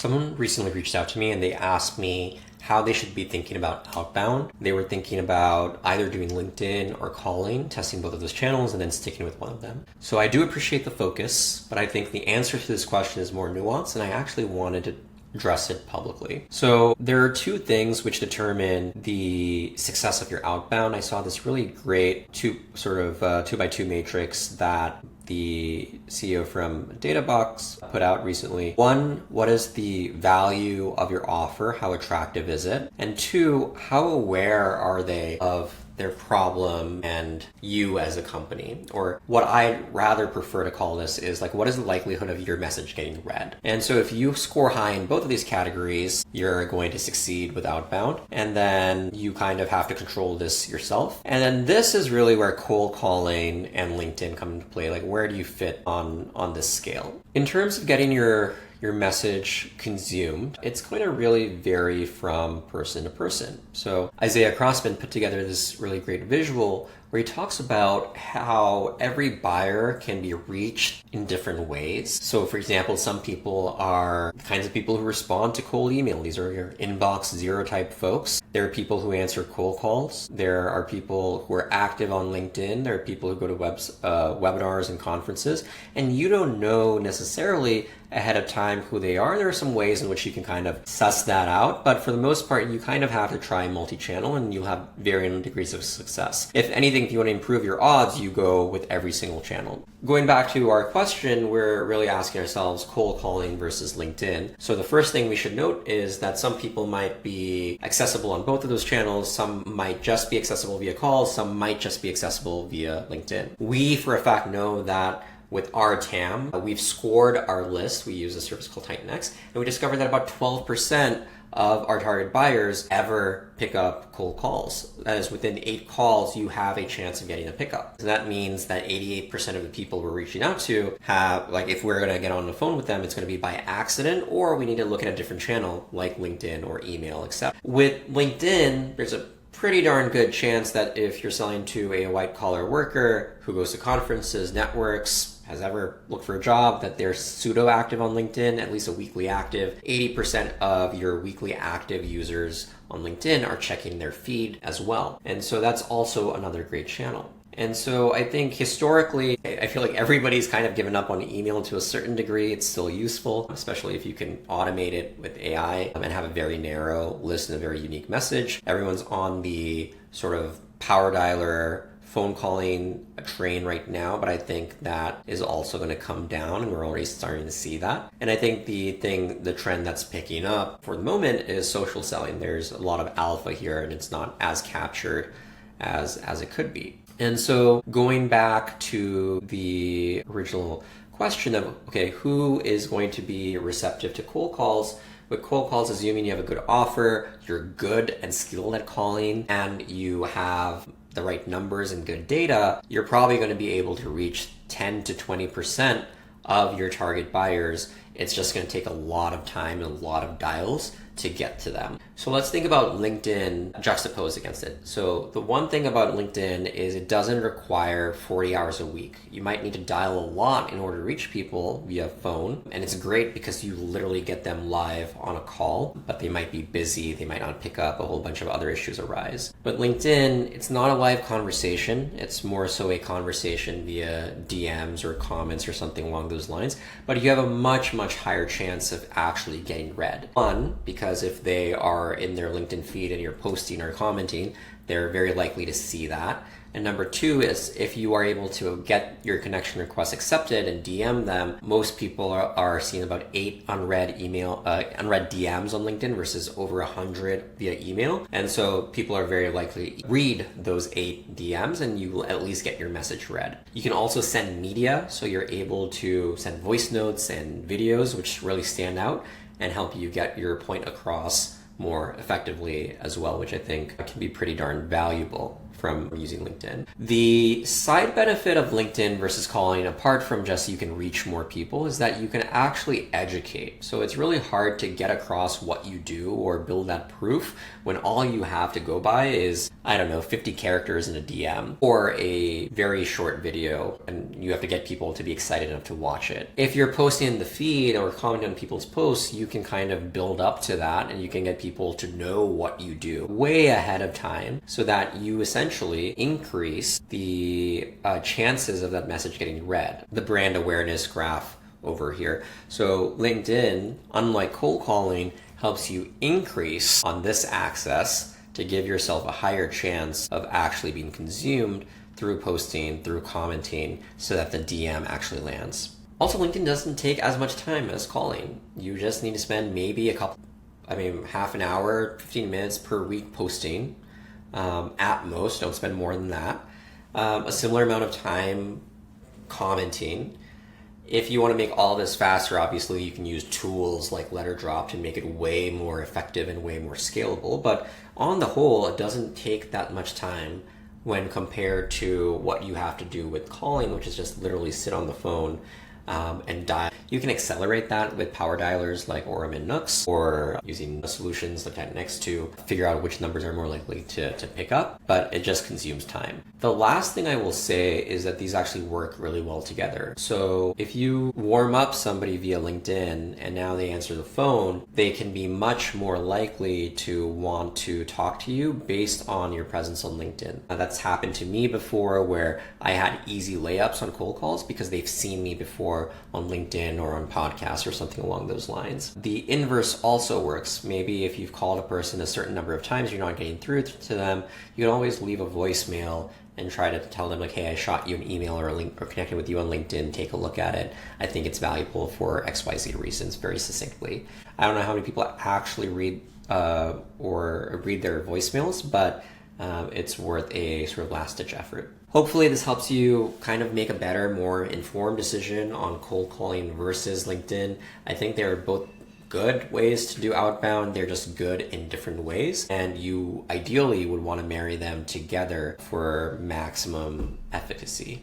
Someone recently reached out to me and they asked me how they should be thinking about outbound. They were thinking about either doing LinkedIn or calling, testing both of those channels, and then sticking with one of them. So I do appreciate the focus, but I think the answer to this question is more nuanced, and I actually wanted to address it publicly. So there are two things which determine the success of your outbound. I saw this really great two by two matrix that the CEO from DataBox put out recently. One, what is the value of your offer? How attractive is it? And two, how aware are they of their problem and you as a company? Or what I'd rather prefer to call this is like, what is the likelihood of your message getting read? And so if you score high in both of these categories, you're going to succeed with outbound. And then you kind of have to control this yourself. And then this is really where cold calling and LinkedIn come into play. Like, where do you fit on this scale? In terms of getting your message consumed, it's going to really vary from person to person. So Isaiah Crossman put together this really great visual where he talks about how every buyer can be reached in different ways. So for example, some people are the kinds of people who respond to cold email. These are your inbox zero type folks. There are people who answer cold calls. There are people who are active on LinkedIn. There are people who go to webinars and conferences. And you don't know necessarily ahead of time who they are. There are some ways in which you can kind of suss that out, but for the most part, you kind of have to try multi-channel and you'll have varying degrees of success. If anything, if you want to improve your odds, you go with every single channel. Going back to our question, we're really asking ourselves cold calling versus LinkedIn. So the first thing we should note is that some people might be accessible on both of those channels. Some might just be accessible via calls. Some might just be accessible via LinkedIn. We, for a fact, know that with our TAM, we've scored our list. We use a service called TitanX, and we discovered that about 12% of our target buyers ever pick up cold calls. That is, within 8 calls, you have a chance of getting a pickup. So that means that 88% of the people we're reaching out to have, like, if we're gonna get on the phone with them, it's gonna be by accident, or we need to look at a different channel like LinkedIn or email, etc. With LinkedIn, there's a pretty darn good chance that if you're selling to a white collar worker who goes to conferences, networks, has ever looked for a job, that they're pseudo active on LinkedIn, at least a weekly active. 80% of your weekly active users on LinkedIn are checking their feed as well. And so that's also another great channel. And so I think historically, I feel like everybody's kind of given up on email to a certain degree. It's still useful, especially if you can automate it with AI and have a very narrow list and a very unique message. Everyone's on the sort of power dialer phone calling train right now, but I think that is also going to come down, and we're already starting to see that. And I think the trend that's picking up for the moment is social selling. There's a lot of alpha here, and it's not as captured as it could be. And so going back to the original question of, okay, who is going to be receptive to cold calls? With cold calls, assuming you have a good offer, you're good and skilled at calling, and you have the right numbers and good data, you're probably going to be able to reach 10 to 20% of your target buyers. It's just going to take a lot of time and a lot of dials to get to them. So let's think about LinkedIn juxtaposed against it. So the one thing about LinkedIn is it doesn't require 40 hours a week. You might need to dial a lot in order to reach people via phone. And it's great because you literally get them live on a call, but they might be busy. They might not pick up. A whole bunch of other issues arise. But LinkedIn, it's not a live conversation. It's more so a conversation via DMs or comments or something along those lines. But you have a much, much higher chance of actually getting read. One, because if they are in their LinkedIn feed and you're posting or commenting, they're very likely to see that. And number two is if you are able to get your connection request accepted and DM them, most people are seeing about 8 unread DMs on LinkedIn versus over 100 via email. And so people are very likely to read those 8 DMs and you will at least get your message read. You can also send media, so you're able to send voice notes and videos, which really stand out and help you get your point across more effectively as well, which I think can be pretty darn valuable from using LinkedIn. The side benefit of LinkedIn versus calling, apart from just you can reach more people, is that you can actually educate. So it's really hard to get across what you do or build that proof when all you have to go by is, I don't know, 50 characters in a DM or a very short video, and you have to get people to be excited enough to watch it. If you're posting in the feed or commenting on people's posts, you can kind of build up to that and you can get people to know what you do way ahead of time so that you essentially increase the chances of that message getting read. The brand awareness graph over here. So LinkedIn, unlike cold calling, helps you increase on this axis to give yourself a higher chance of actually being consumed through posting, through commenting, so that the DM actually lands. Also, LinkedIn doesn't take as much time as calling. You just need to spend maybe half an hour, 15 minutes per week posting. At most, don't spend more than that. A similar amount of time commenting. If you want to make all this faster, obviously you can use tools like Letterdrop to make it way more effective and way more scalable. But on the whole, it doesn't take that much time when compared to what you have to do with calling, which is just literally sit on the phone and dial. You can accelerate that with power dialers like Orem and Nooks, or using solutions like Next to figure out which numbers are more likely to pick up, but it just consumes time. The last thing I will say is that these actually work really well together. So if you warm up somebody via LinkedIn and now they answer the phone, they can be much more likely to want to talk to you based on your presence on LinkedIn. Now, that's happened to me before where I had easy layups on cold calls because they've seen me before on LinkedIn or on podcasts or something along those lines. The inverse also works. Maybe if you've called a person a certain number of times, you're not getting through to them, you can always leave a voicemail and try to tell them like, hey, I shot you an email or connected with you on LinkedIn, take a look at it. I think it's valuable for XYZ reasons, very succinctly. I don't know how many people actually read their voicemails, but it's worth a sort of last-ditch effort. Hopefully this helps you kind of make a better, more informed decision on cold calling versus LinkedIn. I think they're both good ways to do outbound. They're just good in different ways. And you ideally would want to marry them together for maximum efficacy.